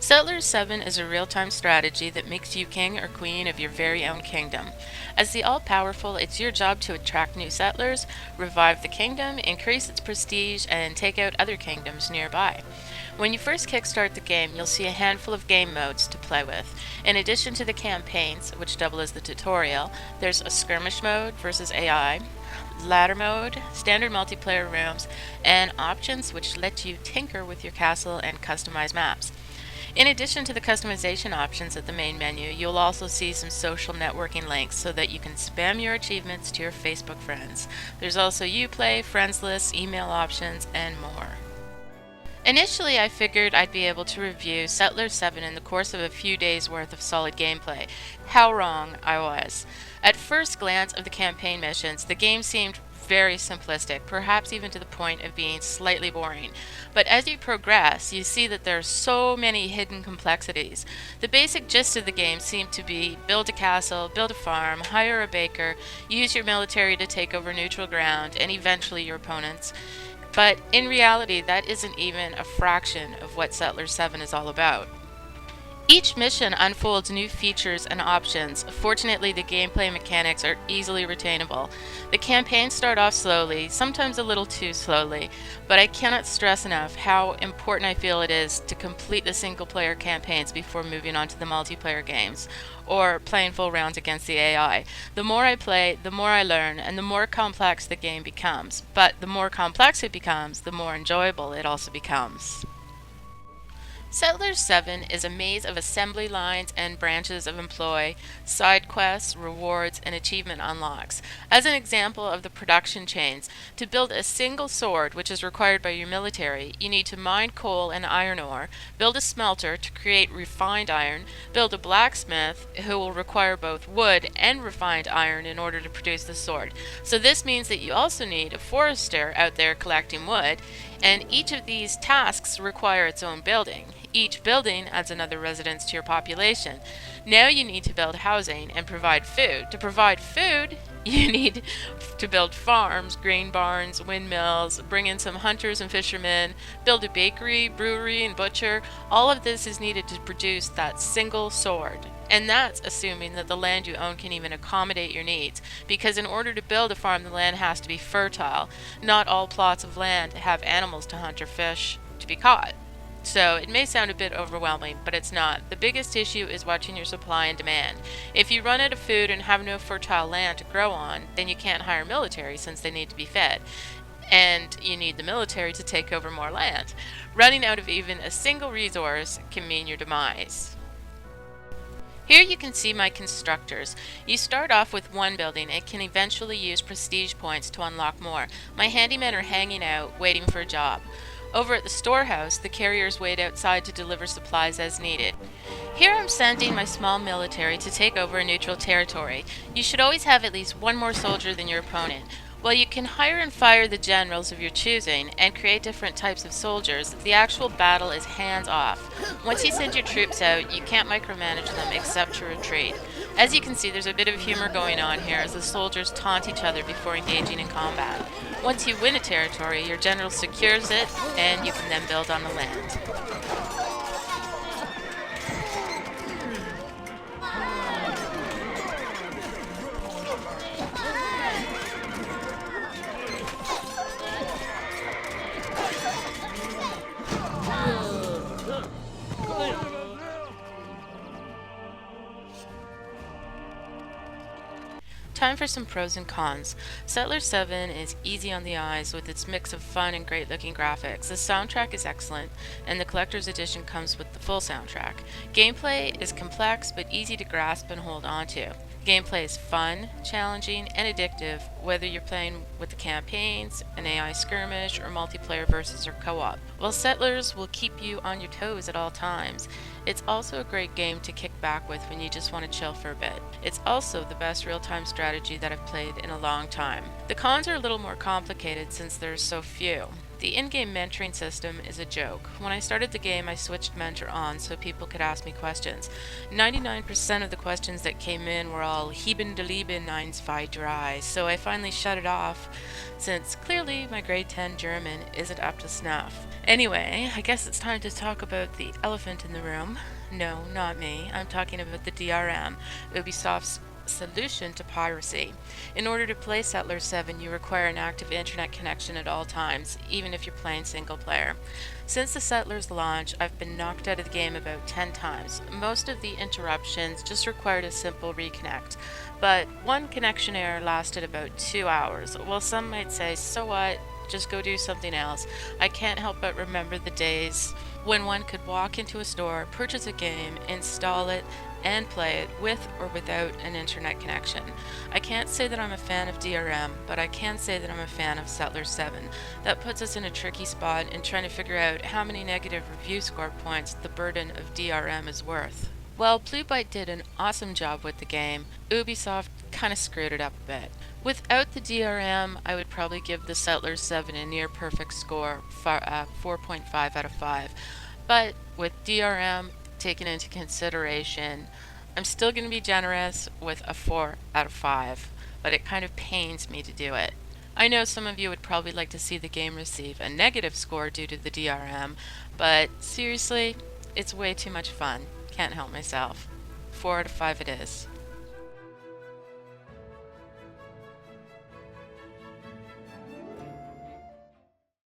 Settlers 7 is a real-time strategy that makes you king or queen of your very own kingdom. As the all-powerful, it's your job to attract new settlers, revive the kingdom, increase its prestige, and take out other kingdoms nearby. When you first kickstart the game, you'll see a handful of game modes to play with. In addition to the campaigns, which double as the tutorial, there's a skirmish mode versus AI, ladder mode, standard multiplayer rooms, and options which let you tinker with your castle and customize maps. In addition to the customization options at the main menu, you'll also see some social networking links so that you can spam your achievements to your Facebook friends. There's also Uplay, friends lists, email options, and more. Initially, I figured I'd be able to review Settlers 7 in the course of a few days' worth of solid gameplay. How wrong I was. At first glance of the campaign missions, the game seemed very simplistic, perhaps even to the point of being slightly boring. But as you progress, you see that there are so many hidden complexities. The basic gist of the game seemed to be build a castle, build a farm, hire a baker, use your military to take over neutral ground, and eventually your opponents. But in reality, that isn't even a fraction of what Settlers 7 is all about. Each mission unfolds new features and options. Fortunately, the gameplay mechanics are easily retainable. The campaigns start off slowly, sometimes a little too slowly, but I cannot stress enough how important I feel it is to complete the single-player campaigns before moving on to the multiplayer games, or playing full rounds against the AI. The more I play, the more I learn, and the more complex the game becomes. But the more complex it becomes, the more enjoyable it also becomes. Settlers 7 is a maze of assembly lines and branches of employ, side quests, rewards, and achievement unlocks. As an example of the production chains, to build a single sword, which is required by your military, you need to mine coal and iron ore, build a smelter to create refined iron, build a blacksmith who will require both wood and refined iron in order to produce the sword. So this means that you also need a forester out there collecting wood, and each of these tasks require its own building. Each building adds another residence to your population. Now you need to build housing and provide food. To provide food, you need to build farms, grain barns, windmills, bring in some hunters and fishermen, build a bakery, brewery, and butcher. All of this is needed to produce that single sword. And that's assuming that the land you own can even accommodate your needs, because in order to build a farm, the land has to be fertile. Not all plots of land have animals to hunt or fish to be caught. So it may sound a bit overwhelming, but it's not. The biggest issue is watching your supply and demand. If you run out of food and have no fertile land to grow on, then you can't hire military since they need to be fed. And you need the military to take over more land. Running out of even a single resource can mean your demise. Here you can see my constructors. You start off with one building and can eventually use prestige points to unlock more. My handymen are hanging out, waiting for a job. Over at the storehouse, the carriers wait outside to deliver supplies as needed. Here I'm sending my small military to take over a neutral territory. You should always have at least one more soldier than your opponent. While you can hire and fire the generals of your choosing and create different types of soldiers, the actual battle is hands-off. Once you send your troops out, you can't micromanage them except to retreat. As you can see, there's a bit of humor going on here as the soldiers taunt each other before engaging in combat. Once you win a territory, your general secures it, and you can then build on the land. Time for some pros and cons. Settlers 7 is easy on the eyes with its mix of fun and great looking graphics. The soundtrack is excellent, and the collector's edition comes with the full soundtrack. Gameplay is complex but easy to grasp and hold onto. Gameplay is fun, challenging, and addictive, whether you're playing with the campaigns, an AI skirmish, or multiplayer versus or co-op. While Settlers will keep you on your toes at all times, it's also a great game to kick back with when you just want to chill for a bit. It's also the best real-time strategy that I've played in a long time. The cons are a little more complicated since there's so few. The in-game mentoring system is a joke. When I started the game, I switched mentor on so people could ask me questions. 99% of the questions that came in were all Heben de Leben eins zwei drei, so I finally shut it off since clearly my grade 10 German isn't up to snuff. Anyway, I guess it's time to talk about the elephant in the room. No, not me. I'm talking about the DRM, Ubisoft's solution to piracy. In order to play Settlers 7, you require an active internet connection at all times, even if you're playing single player. Since the Settlers launch, I've been knocked out of the game about 10 times. Most of the interruptions just required a simple reconnect, but one connection error lasted about 2 hours. Well, some might say, so what? Just go do something else. I can't help but remember the days when one could walk into a store, purchase a game, install it, and play it with or without an internet connection. I can't say that I'm a fan of DRM, but I can say that I'm a fan of Settlers 7. That puts us in a tricky spot in trying to figure out how many negative review score points the burden of DRM is worth. Well, Blue Byte did an awesome job with the game. Ubisoft kind of screwed it up a bit. Without the DRM, I would probably give the Settlers 7 a near perfect score, 4.5 out of 5. But with DRM taken into consideration, I'm still going to be generous with a 4 out of 5, but it kind of pains me to do it. I know some of you would probably like to see the game receive a negative score due to the DRM, but seriously, it's way too much fun. Can't help myself. 4 out of 5 it is.